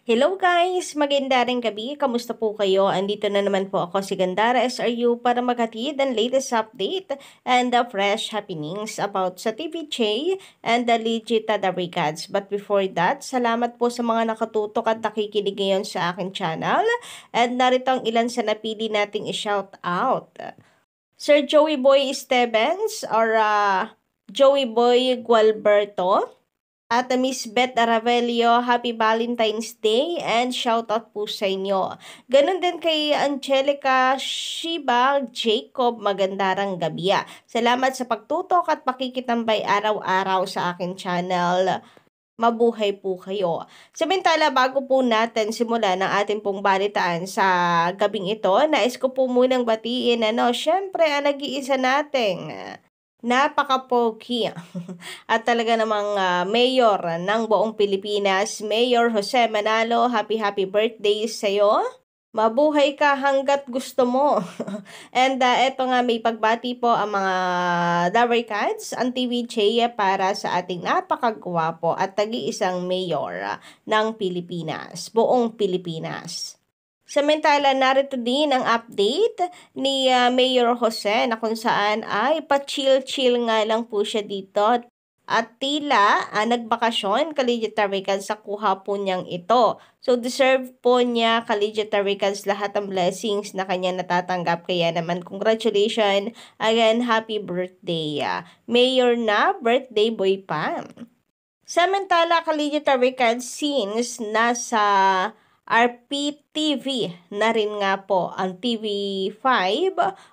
Hello guys! Maganda ring gabi. Kamusta po kayo? Andito na naman po ako si Gandara SRU para maghatid ang latest update and the fresh happenings about sa TVJ and the legit the recads. But before that, salamat po sa mga nakatutok at nakikinig ngayon sa aking channel. And narito ang ilan sa napili nating i-shout out. Sir Joey Boy Stevens or Joey Boy Gualberto. At Miss Beth Aravelio, Happy Valentine's Day and shoutout po sa inyo. Ganon din kay Angelica Shiba Jacob, magandarang gabi. Salamat sa pagtutok at pakikitambay araw-araw sa akin channel. Mabuhay po kayo. Samantala, bago po natin simulan ang ating pong balitaan sa gabing ito, nais ko po munang batiin, syempre, ang nag-iisa nating napaka-pogi at talaga namang mayor ng buong Pilipinas, Mayor Jose Manalo. Happy birthday sa'yo. Mabuhay ka hanggat gusto mo. And eto nga, may pagbati po ang mga Dabarkads, ang TVJ para sa ating napakagwapo at tagi-isang mayor ng Pilipinas, buong Pilipinas. Samantala, narito din ang update ni Mayor Jose na kung saan ay pa-chill-chill nga lang po siya dito. At tila nagbakasyon Kaligitarians sa kuha po niyang ito. So deserve po niya Kaligitarians lahat ng blessings na kanya natatanggap. Kaya naman congratulations again, happy birthday. Mayor na, birthday boy pa. Samantala, Kaligitarians since nasa RPTV na rin nga po ang TV5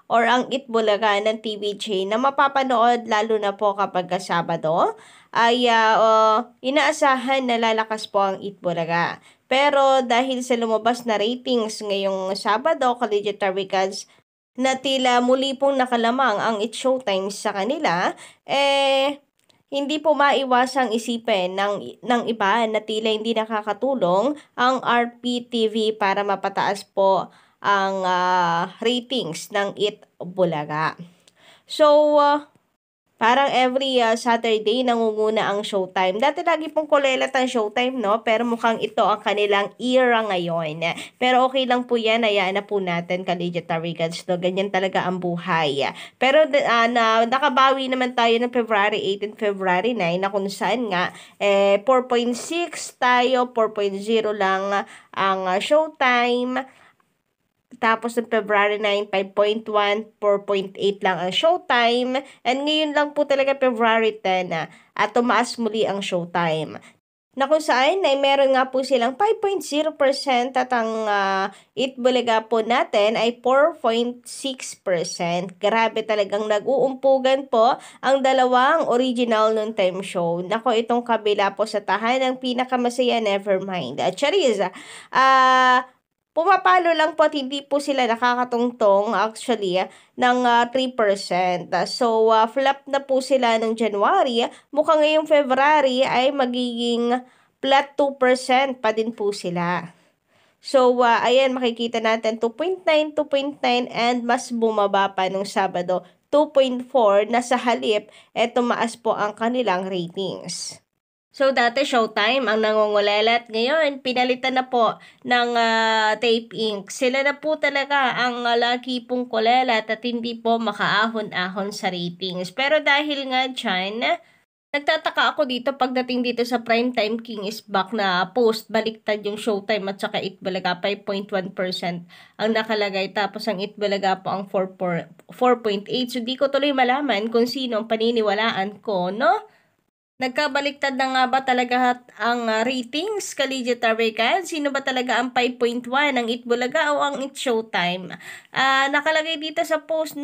or ang Itbulaga ng TVJ na mapapanood lalo na po kapag Sabado ay inaasahan na lalakas po ang Itbulaga. Pero dahil sa lumabas na ratings ngayong Sabado, Kaligitarians na tila muli pong nakalamang ang It Showtime sa kanila, hindi po maiwasang isipin ng iba na tila hindi nakakatulong ang RPTV para mapataas po ang ratings ng It Bulaga. So, parang every Saturday nangunguna ang Showtime. Dati lagi pong kulelat ang Showtime, no? Pero mukhang ito ang kanilang era ngayon. Pero okay lang po yan. Hayaan na po natin, Kaligitarians, no? Ganyan talaga ang buhay. Pero nakabawi naman tayo ng February 8 and February 9 na kung saan nga 4.6 tayo, 4.0 lang ang Showtime. Tapos ng February 9, 5.1, 4.8 lang ang Showtime. And ngayon lang po talaga February 10 at tumaas muli ang Showtime. Na kung saan ay meron nga po silang 5.0% at ang Itbulaga po natin ay 4.6%. Grabe, talagang nag-uumpugan po ang dalawang original noon time show. Nako, itong kabila po sa tahanang pinakamasaya, Nevermind. Charis, pumapalo lang po at hindi po sila nakakatungtong actually ng 3%. So, flop na po sila ng January. Mukhang ngayong February ay magiging flat 2% pa din po sila. So, ayan, makikita natin 2.9, 2.9 and mas bumaba pa nung Sabado 2.4 na sa halip tumaas po ang kanilang ratings. So, dati Showtime ang nangungulelat. Ngayon, pinalitan na po ng Tape Inc. Sila na po talaga ang lagi pong kulelat at hindi po makaahon-ahon sa ratings. Pero dahil nga dyan, nagtataka ako dito pagdating dito sa Primetime King is Back na post, baliktad yung Showtime at saka Itbulaga, 5.1% ang nakalagay. Tapos ang Itbulaga po ang 4.8. So, di ko tuloy malaman kung sino ang paniniwalaan ko, no? Nagkabaliktad na nga ba talaga ang ratings, Kaligitarians? Sino ba talaga ang 5.1, ang Itbulaga o ang It Showtime? Nakalagay dito sa post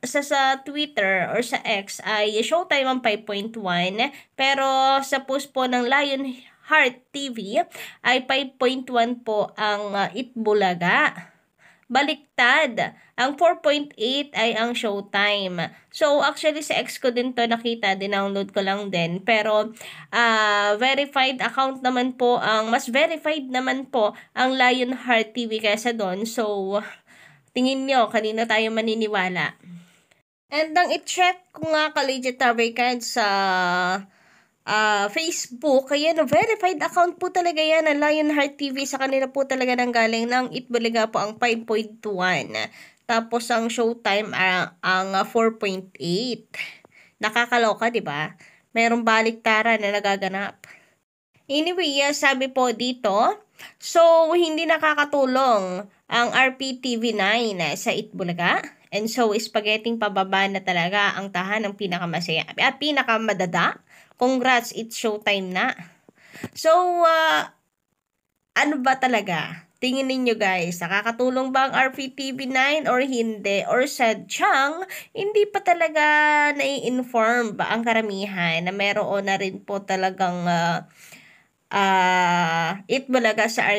sa Twitter or sa X ay Showtime ang 5.1, pero sa post po ng Lionheart TV ay 5.1 po ang Itbulaga. Baliktad. Ang 4.8 ay ang Showtime. So, actually, sa ex ko din to nakita, dinownload ko lang din. Pero, verified account naman po, mas verified naman po ang Lionheart TV kaysa doon. So, tingin nyo, kanino tayo maniniwala? And ang i-check ko nga Kaligitarians sa Facebook, kaya verified account po talaga yan ng Lionheart TV. Sa kanila po talaga nanggaling ng Itbulaga po ang 5.1. Tapos ang Showtime ang 4.8. Nakakaloka, di ba? Merong baliktaran na nagaganap. Anyway, sabi po dito, so hindi nakakatulong ang RPTV9 sa Itbulaga. And so, spaghetti pababa na talaga ang tahan ng pinakamasaya at pinakamadada. Congrats, it's showtime na. So, ano ba talaga? Tingin ninyo guys, nakakatulong ba ang RPTV9 or hindi? Or sadyang, hindi pa talaga nai-inform ba ang karamihan na meron na rin po talagang Itbulaga sa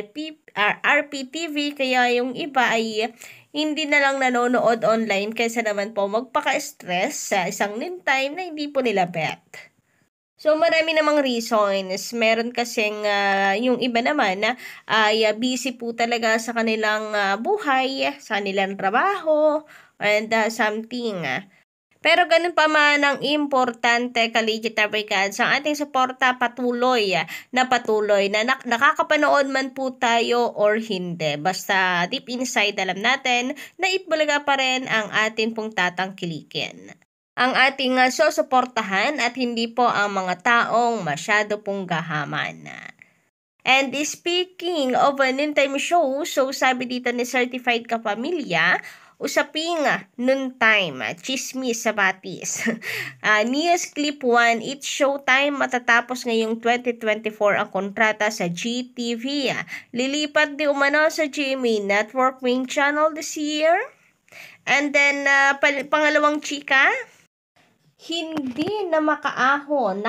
RPTV, kaya yung iba ay hindi na lang nanonood online kaysa naman po magpaka-stress sa isang time na hindi po nila bet. So, marami namang reasons. Meron kasing yung iba naman na ay busy po talaga sa kanilang buhay, sa kanilang trabaho, and something. Pero ganun pa man ang importante, Kaligit Tabrikads, ang ating suporta patuloy na nakakapanood man po tayo or hindi. Basta deep inside alam natin na Itbulaga pa rin ang atin pong tatangkilikin. Ang ating susuportahan at hindi po ang mga taong masyado pong gahaman. And speaking of noontime show, so sabi dito ni Certified Kapamilya, usaping noontime, chismis sa batis. News Clip 1, it's showtime, matatapos ngayong 2024 ang kontrata sa GTV. Lilipat di umano sa GMA Network main channel this year. And then, pangalawang chika, hindi na nakakaahon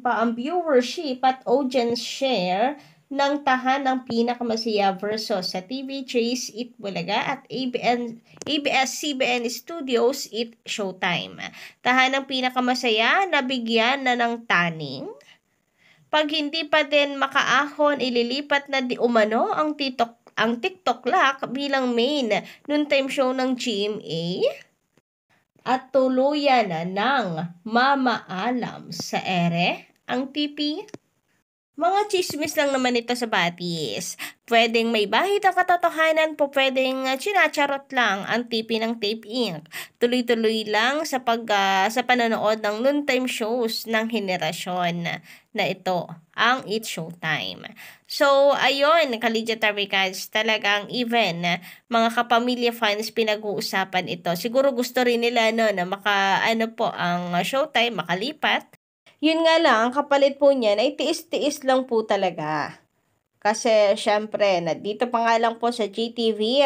pa ang viewership at audience share ng tahan ng pinakamasaya versus sa TV Chase Itbulaga at ABS-CBN Studios It Showtime. Tahan ng pinakamasaya, nabigyan na ng taning. Pag hindi pa din makaahon, ililipat na di umano ang TikTok Lock bilang main noontime show ng GMA. At tuluyan na ng mamaalam sa ere ang TV. Mga chismis lang naman ito sa batis. Pwedeng may bahid ang katotohanan po, pwedeng sinacharot lang ang TV ng Tape Inc. Tuloy-tuloy lang sa panonood ng noontime shows ng henerasyon na ito, ang It's Showtime. So, ayun, Kaligit Tabrikads, talagang even mga kapamilya fans pinag-uusapan ito. Siguro gusto rin nila na ang Showtime makalipat. Yun nga lang, ang kapalit po niyan ay tiis-tiis lang po talaga. Kasi syempre, dito pa nga lang po sa GTV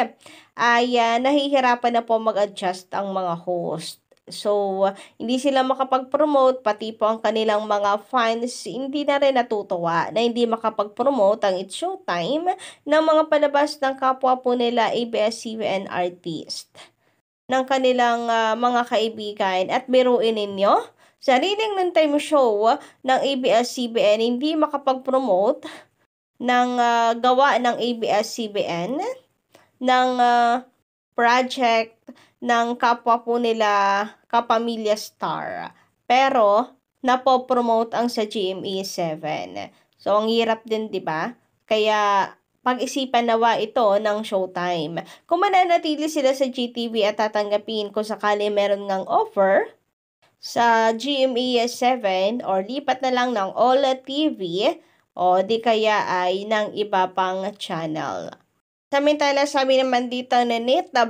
ay nahihirapan na po mag-adjust ang mga host. So, hindi sila makapag-promote, pati po ang kanilang mga fans, hindi na rin natutuwa na hindi makapag-promote ang It's Showtime ng mga palabas ng kapwa po nila ABS-CBN artist, ng kanilang mga kaibigan. At biruin ninyo, sariling noontime show ng ABS-CBN hindi makapag-promote ng gawa ng ABS-CBN ng project ng kapwa po nila Kapamilya Star. Pero, napopromote ang sa GMA7. So, ang hirap din, di ba? Kaya, pag-isipan nawa ito ng Showtime. Kung mananatili sila sa GTV at tatanggapin kung sakali meron ngang offer sa GMA7 or lipat na lang ng OLA TV o di kaya ay ng iba pang channel. Samantala, sabi naman dito ni Nita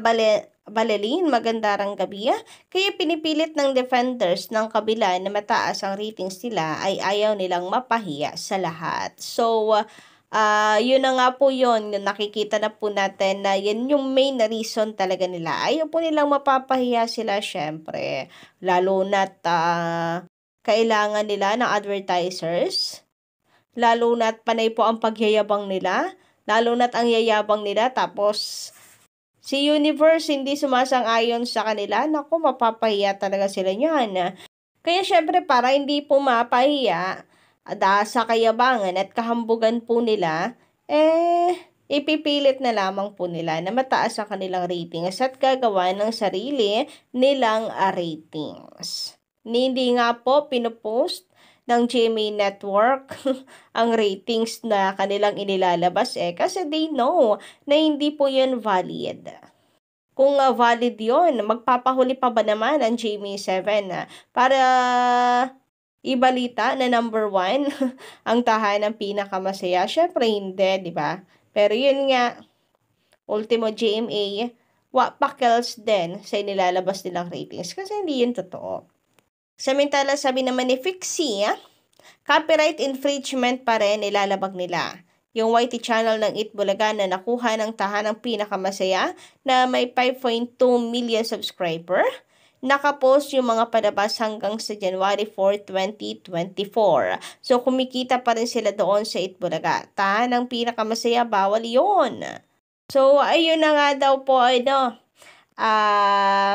Balalin, magandarang gabi. Kaya pinipilit ng defenders ng kabila na mataas ang ratings nila ay ayaw nilang mapahiya sa lahat. So, yun na nga po yun. Nakikita na po natin na yun yung main reason talaga nila. Ayaw po nilang mapapahiya sila, syempre. Lalo na't kailangan nila ng advertisers. Lalo na't panay po ang pagyayabang nila. Lalo na't ang yayabang nila. Tapos, si Universe hindi sumasang-ayon sa kanila. Naku, mapapahiya talaga sila niyan. Kaya syempre, para hindi po mapahiya, sa kayabangan at kahambugan po nila, ipipilit na lamang po nila na mataas ang kanilang ratings at gagawa ng sarili nilang ratings. Hindi nga po pinopost ng GMA Network ang ratings na kanilang inilalabas kasi they know na hindi po yun valid. Kung valid yon, magpapahuli pa ba naman ang GMA7 para ibalita na number 1 ang tahanang pinakamasaya? Syempre hindi, di ba? Pero yun nga, ultimo GMA, pakels din sa inilalabas nilang ratings kasi hindi yun totoo. Samantala, sabi naman ni Fixie, copyright infringement pa rin ilalabag nila. Yung YT channel ng Itbulaga na nakuha ng tahanang pinakamasaya na may 5.2 million subscriber, nakapost yung mga palabas hanggang sa January 4, 2024. So, kumikita pa rin sila doon sa Itbulaga. Tahanang pinakamasaya, bawal yon. So, ayun na nga daw po,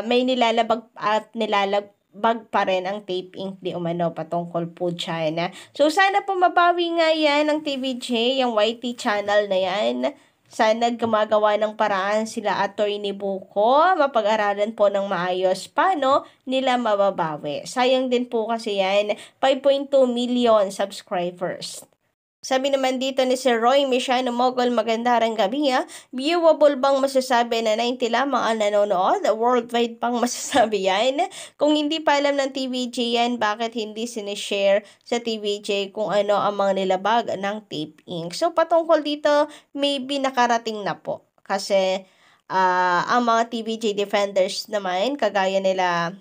may nilalabag at nilalabag pa rin ang Tape Inc. di umano patungkol po dyan. So, sana po mabawi nga yan ng TVJ, yung YT channel na yan. Sana gumagawa ng paraan sila Attorney Buko, mapag-aralan po ng maayos paano nila mababawi. Sayang din po kasi yan, 5.2 million subscribers. Sabi naman dito ni Sir Roy Michano Mogol, magandang gabi Viewable bang masasabi na 90 lamang ang nanonood? Worldwide pang masasabi yan? Kung hindi pa alam ng TVJ yan, bakit hindi sinishare sa TVJ kung ano ang mga nilabag ng Tape Inc? So patungkol dito, maybe nakarating na po. Kasi ang mga TVJ defenders naman, kagaya nila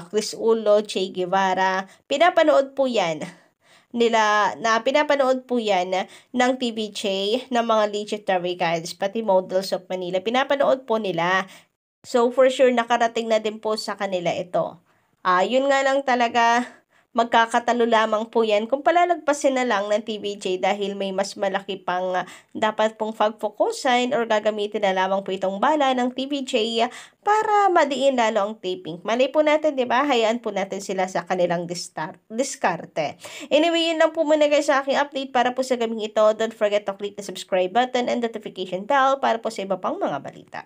Chris Ulo, Che Guevara, pinapanood po yan pinapanood po yan ng TVJ ng mga legendary guides, pati Models of Manila. Pinapanood po nila. So, for sure, nakarating na din po sa kanila ito. Yun nga lang talaga, magkakatalo lamang po yan kung palalagpasin na lang ng TVJ dahil may mas malaki pang dapat pong pag-focusin or gagamitin na lamang po itong bala ng TVJ para madiin lalo ang taping. Malay po natin, di ba? Hayaan po natin sila sa kanilang diskarte. Anyway, yun lang po muna guys sa aking update para po sa gabing ito. Don't forget to click the subscribe button and notification bell para po sa iba pang mga balita.